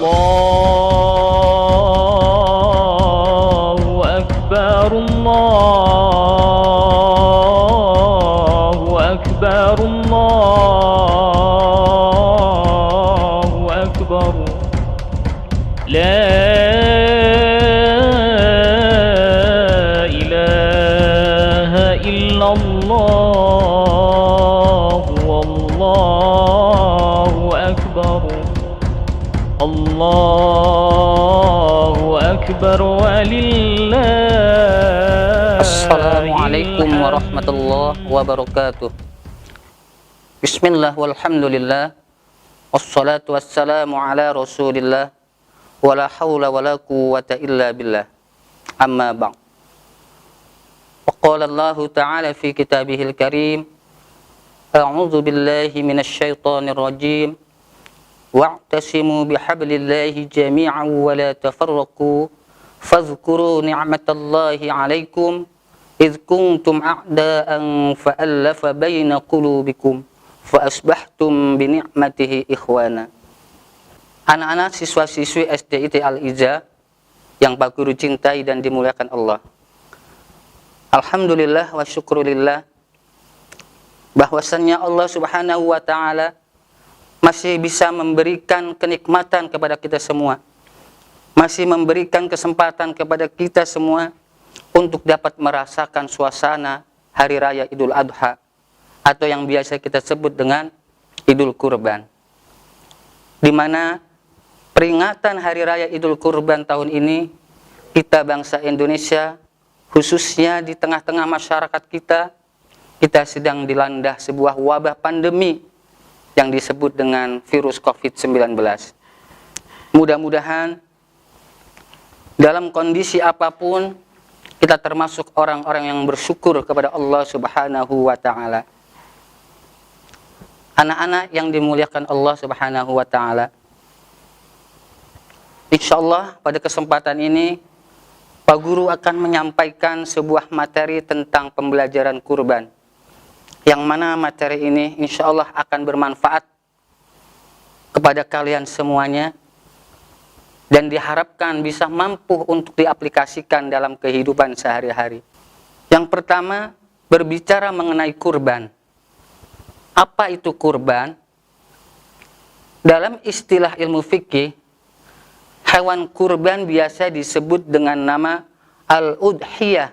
Allahu Akbar, Allahu Akbar, Allahu Akbar. La ilaha illallah, wallahu akbar, Allahu akbar, walillah. Assalamualaikum warahmatullahi wabarakatuh. Bismillah walhamdulillah, wassalatu wassalamu ala rasulillah, wala hawla wala quwwata illa billah, amma ba'd. Wa qala Allah ta'ala fi kitabihil karim, a'udzu billahi minasy syaithanir rajim, wa'tasimu bihablillahi jami'an wa la tafarraqu, fadhkuru ni'matallahi 'alaikum idh kuntum a'da'an fa'alafa baina qulubikum fa asbahtum bi ni'matihi ikhwana. Anak-anak siswa-siswi SDIT Al-Iza yang Pak Guru cintai dan dimuliakan Allah, alhamdulillah wa syukurillah bahwasannya Allah subhanahu wa ta'ala masih bisa memberikan kenikmatan kepada kita semua, masih memberikan kesempatan kepada kita semua untuk dapat merasakan suasana Hari Raya Idul Adha, atau yang biasa kita sebut dengan Idul Kurban, di mana peringatan Hari Raya Idul Kurban tahun ini, kita bangsa Indonesia, khususnya di tengah-tengah masyarakat kita sedang dilanda sebuah wabah pandemi yang disebut dengan virus COVID-19. Mudah-mudahan dalam kondisi apapun, kita termasuk orang-orang yang bersyukur kepada Allah Subhanahu wa ta'ala. Anak-anak yang dimuliakan Allah Subhanahu wa ta'ala, insyaallah pada kesempatan ini Pak Guru akan menyampaikan sebuah materi tentang pembelajaran kurban, yang mana materi ini insyaallah akan bermanfaat kepada kalian semuanya dan diharapkan bisa mampu untuk diaplikasikan dalam kehidupan sehari-hari. Yang pertama, berbicara mengenai kurban. Apa itu kurban? Dalam istilah ilmu fikih, hewan kurban biasa disebut dengan nama al-udhiyah,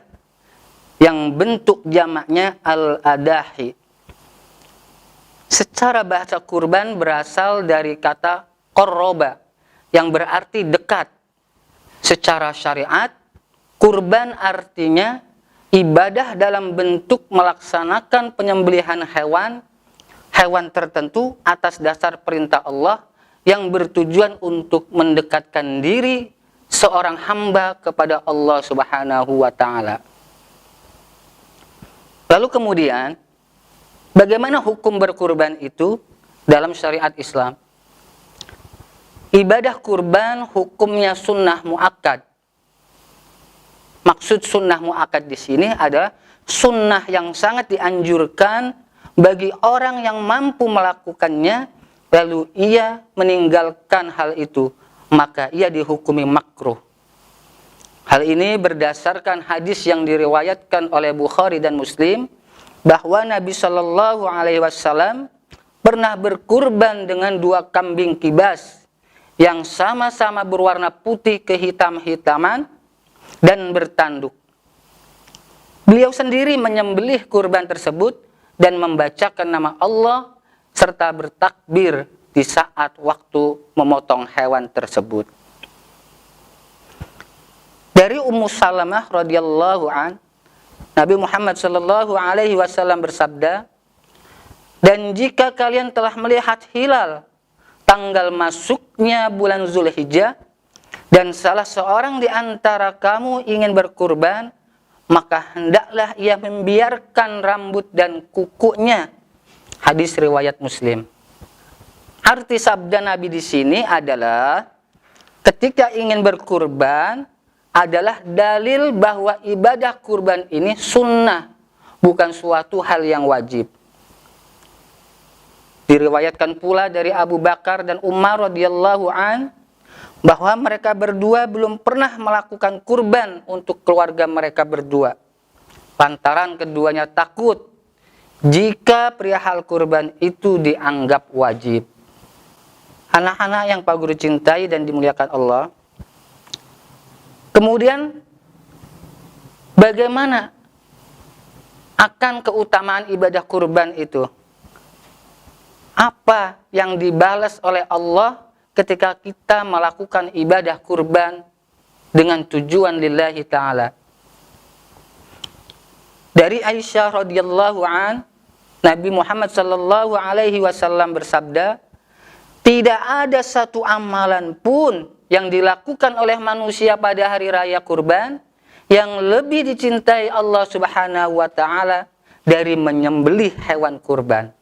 yang bentuk jamaknya al-adahi. Secara bahasa kurban berasal dari kata qarraba, yang berarti dekat. Secara syariat, kurban artinya ibadah dalam bentuk melaksanakan penyembelihan hewan tertentu atas dasar perintah Allah, yang bertujuan untuk mendekatkan diri seorang hamba kepada Allah Subhanahu wa ta'ala. Lalu kemudian, bagaimana hukum berkurban itu dalam syariat Islam? Ibadah kurban hukumnya sunnah muakkad. Maksud sunnah muakkad di sini adalah sunnah yang sangat dianjurkan bagi orang yang mampu melakukannya, lalu ia meninggalkan hal itu, maka ia dihukumi makruh. Hal ini berdasarkan hadis yang diriwayatkan oleh Bukhari dan Muslim, bahwa Nabi Shallallahu Alaihi Wasallam pernah berkurban dengan 2 kambing kibas yang sama-sama berwarna putih kehitam-hitaman dan bertanduk. Beliau sendiri menyembelih kurban tersebut dan membacakan nama Allah serta bertakbir di saat waktu memotong hewan tersebut. Dari Ummu Salamah radhiyallahu an, Nabi Muhammad sallallahu alaihi wasallam bersabda, "Dan jika kalian telah melihat hilal tanggal masuknya bulan Zulhijjah, dan salah seorang di antara kamu ingin berkurban, maka hendaklah ia membiarkan rambut dan kukunya." Hadis riwayat Muslim. Arti sabda Nabi di sini adalah ketika ingin berkurban adalah dalil bahwa ibadah kurban ini sunnah, bukan suatu hal yang wajib. Diriwayatkan pula dari Abu Bakar dan Umar radhiyallahu an bahwa mereka berdua belum pernah melakukan kurban untuk keluarga mereka berdua. Lantaran keduanya takut jika perihal kurban itu dianggap wajib. Anak-anak yang Pak Guru cintai dan dimuliakan Allah. Kemudian bagaimana akan keutamaan ibadah kurban itu? Apa yang dibalas oleh Allah ketika kita melakukan ibadah kurban dengan tujuan lillahi ta'ala? Dari Aisyah radhiyallahu an, Nabi Muhammad sallallahu alaihi wasallam bersabda, tidak ada satu amalan pun yang dilakukan oleh manusia pada hari raya kurban yang lebih dicintai Allah Subhanahu wa taala dari menyembelih hewan kurban.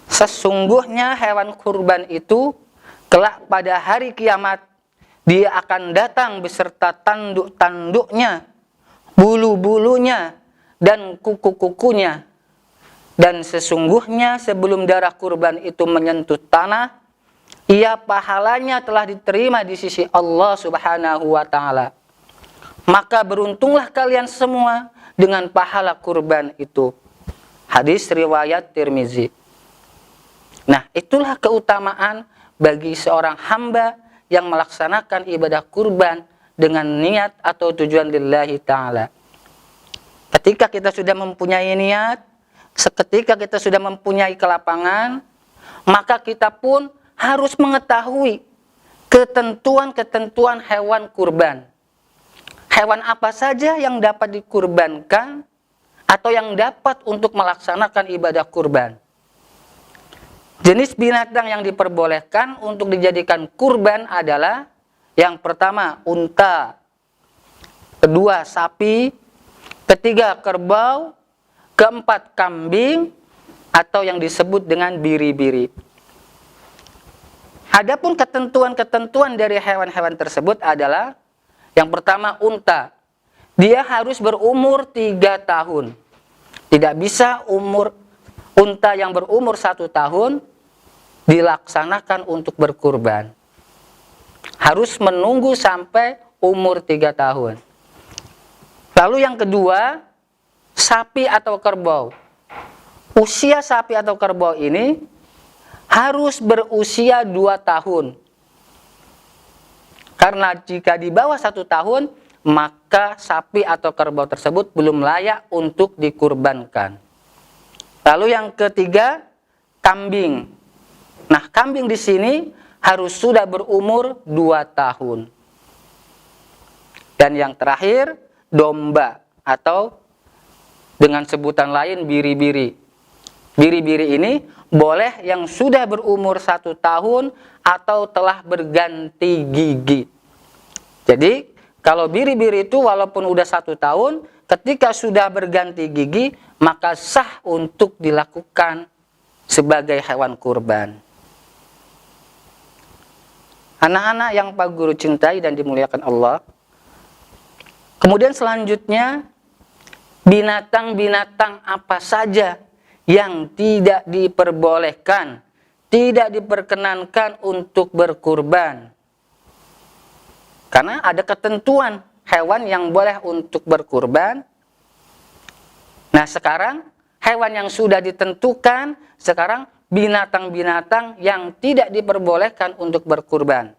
Sesungguhnya hewan kurban itu kelak pada hari kiamat dia akan datang beserta tanduk-tanduknya, bulu-bulunya, dan kuku-kukunya. Dan sesungguhnya sebelum darah kurban itu menyentuh tanah, ia pahalanya telah diterima di sisi Allah Subhanahu wa taala. Maka beruntunglah kalian semua dengan pahala kurban itu. Hadis riwayat Tirmizi. Nah, itulah keutamaan bagi seorang hamba yang melaksanakan ibadah kurban dengan niat atau tujuan lillahi ta'ala. Ketika kita sudah mempunyai niat, seketika kita sudah mempunyai kelapangan, maka kita pun harus mengetahui ketentuan-ketentuan hewan kurban. Hewan apa saja yang dapat dikurbankan atau yang dapat untuk melaksanakan ibadah kurban. Jenis binatang yang diperbolehkan untuk dijadikan kurban adalah yang pertama unta, kedua sapi, ketiga kerbau, keempat kambing, atau yang disebut dengan biri-biri. Adapun ketentuan-ketentuan dari hewan-hewan tersebut adalah yang pertama unta. Dia harus berumur 3 tahun. Tidak bisa unta yang berumur 1 tahun dilaksanakan untuk berkurban. Harus menunggu sampai umur 3 tahun. Lalu yang kedua, sapi atau kerbau. Usia sapi atau kerbau ini harus berusia 2 tahun. Karena jika di bawah 1 tahun, maka sapi atau kerbau tersebut belum layak untuk dikurbankan. Lalu yang ketiga, kambing. Nah, kambing di sini harus sudah berumur 2 tahun. Dan yang terakhir, domba atau dengan sebutan lain biri-biri. Biri-biri ini boleh yang sudah berumur 1 tahun atau telah berganti gigi. Jadi kalau biri-biri itu walaupun udah 1 tahun, ketika sudah berganti gigi, maka sah untuk dilakukan sebagai hewan kurban. Anak-anak yang Pak Guru cintai dan dimuliakan Allah. Kemudian selanjutnya, binatang-binatang apa saja yang tidak diperbolehkan, tidak diperkenankan untuk berkurban. Karena ada ketentuan hewan yang boleh untuk berkurban. Nah, sekarang hewan yang sudah ditentukan, sekarang binatang-binatang yang tidak diperbolehkan untuk berkurban.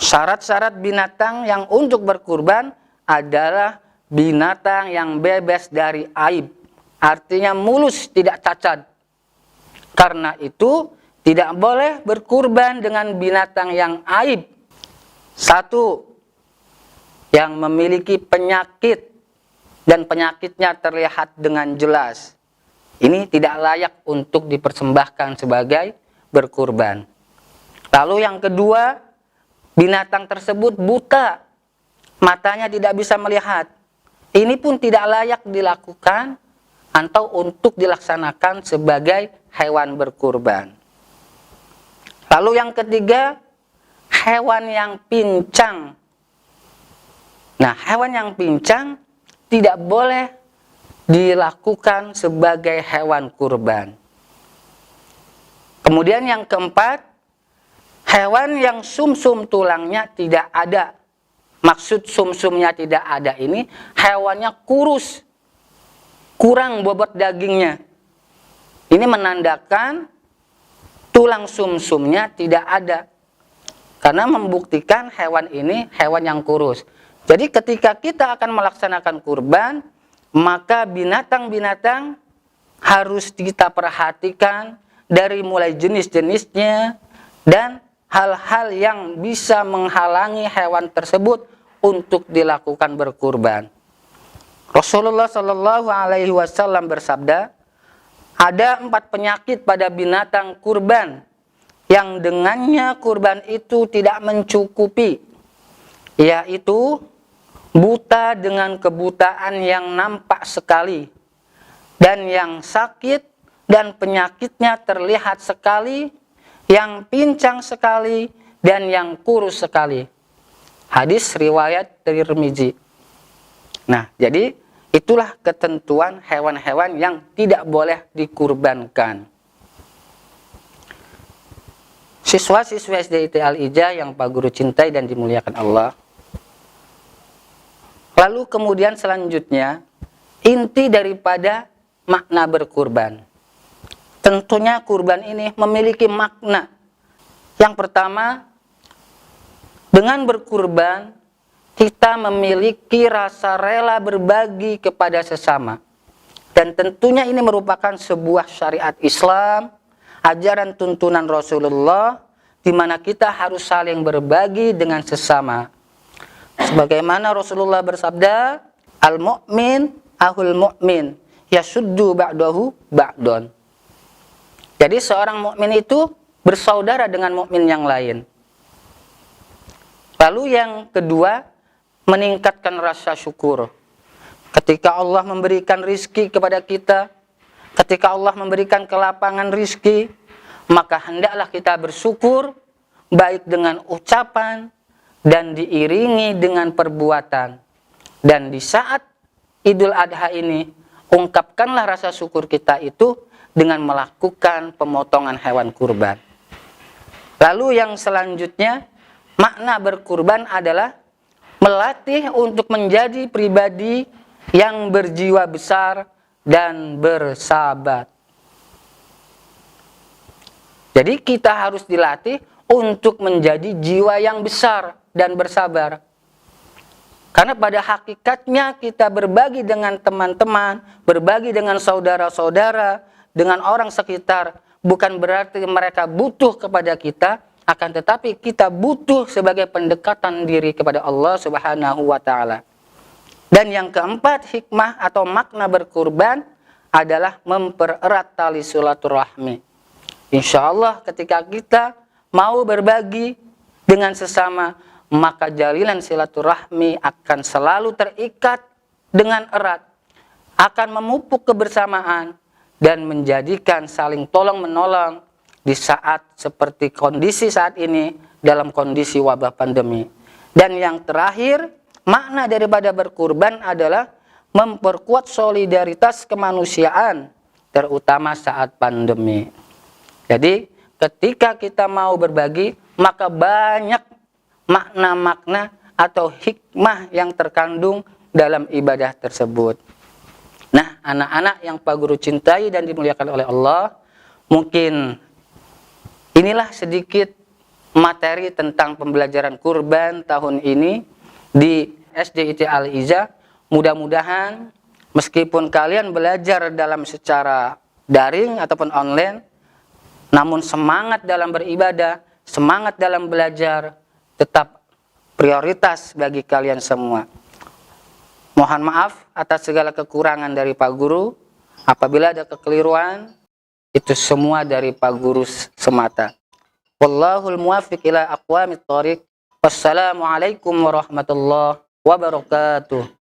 Syarat-syarat binatang yang untuk berkurban adalah binatang yang bebas dari aib. Artinya mulus, tidak cacat. Karena itu tidak boleh berkurban dengan binatang yang aib. 1, yang memiliki penyakit dan penyakitnya terlihat dengan jelas. Ini tidak layak untuk dipersembahkan sebagai berkurban. Lalu yang kedua, binatang tersebut buta, matanya tidak bisa melihat. Ini pun tidak layak dilakukan atau untuk dilaksanakan sebagai hewan berkurban. Lalu yang ketiga, hewan yang pincang. Nah, hewan yang pincang tidak boleh dilakukan sebagai hewan kurban. Kemudian yang keempat, Hewan yang sumsum tulangnya tidak ada. Maksud sumsumnya tidak ada ini, hewannya kurus, kurang bobot dagingnya. Ini menandakan tulang sumsumnya tidak ada. Karena membuktikan hewan ini hewan yang kurus. Jadi ketika kita akan melaksanakan kurban, maka binatang-binatang harus kita perhatikan dari mulai jenis-jenisnya dan hal-hal yang bisa menghalangi hewan tersebut untuk dilakukan berkurban. Rasulullah Shallallahu Alaihi Wasallam bersabda, ada 4 penyakit pada binatang kurban yang dengannya kurban itu tidak mencukupi, yaitu buta dengan kebutaan yang nampak sekali, dan yang sakit dan penyakitnya terlihat sekali, yang pincang sekali, dan yang kurus sekali. Hadis riwayat dari Tirmizi. Nah, jadi itulah ketentuan hewan-hewan yang tidak boleh dikurbankan. Siswa-siswa SDIT Al-Ijah yang Pak Guru cintai dan dimuliakan Allah. Lalu kemudian selanjutnya, inti daripada makna berkurban. Tentunya kurban ini memiliki makna. Yang pertama, dengan berkurban, kita memiliki rasa rela berbagi kepada sesama. Dan tentunya ini merupakan sebuah syariat Islam, ajaran tuntunan Rasulullah, di mana kita harus saling berbagi dengan sesama. Sebagaimana Rasulullah bersabda, al-mu'min ahul mu'min, yasuddu ba'dahu ba'don. Jadi seorang mukmin itu bersaudara dengan mukmin yang lain. Lalu yang kedua, meningkatkan rasa syukur. Ketika Allah memberikan rizki kepada kita, ketika Allah memberikan kelapangan rizki, maka hendaklah kita bersyukur, baik dengan ucapan dan diiringi dengan perbuatan. Dan di saat Idul Adha ini, ungkapkanlah rasa syukur kita itu dengan melakukan pemotongan hewan kurban. Lalu yang selanjutnya, makna berkurban adalah melatih untuk menjadi pribadi yang berjiwa besar dan bersahabat. Jadi kita harus dilatih untuk menjadi jiwa yang besar dan bersabar. Karena pada hakikatnya kita berbagi dengan teman-teman, berbagi dengan saudara-saudara, dengan orang sekitar, bukan berarti mereka butuh kepada kita, akan tetapi kita butuh sebagai pendekatan diri kepada Allah Subhanahu wa Ta'ala. Dan yang keempat, hikmah atau makna berkurban adalah mempererat tali silaturahmi. Insya Allah ketika kita mau berbagi dengan sesama, maka jalinan silaturahmi akan selalu terikat dengan erat, akan memupuk kebersamaan dan menjadikan saling tolong-menolong di saat seperti kondisi saat ini dalam kondisi wabah pandemi. Dan yang terakhir, makna daripada berkurban adalah memperkuat solidaritas kemanusiaan, terutama saat pandemi. Jadi ketika kita mau berbagi, maka banyak makna-makna atau hikmah yang terkandung dalam ibadah tersebut. Nah, anak-anak yang Pak Guru cintai dan dimuliakan oleh Allah, mungkin inilah sedikit materi tentang pembelajaran kurban tahun ini di SDIT Al-Ijah. Mudah-mudahan meskipun kalian belajar dalam secara daring ataupun online, namun semangat dalam beribadah, semangat dalam belajar tetap prioritas bagi kalian semua. Mohon maaf atas segala kekurangan dari Pak Guru. Apabila ada kekeliruan, itu semua dari Pak Guru semata. Wallahul muwaffiq ila aqwamit thoriq. Wassalamualaikum warahmatullahi wabarakatuh.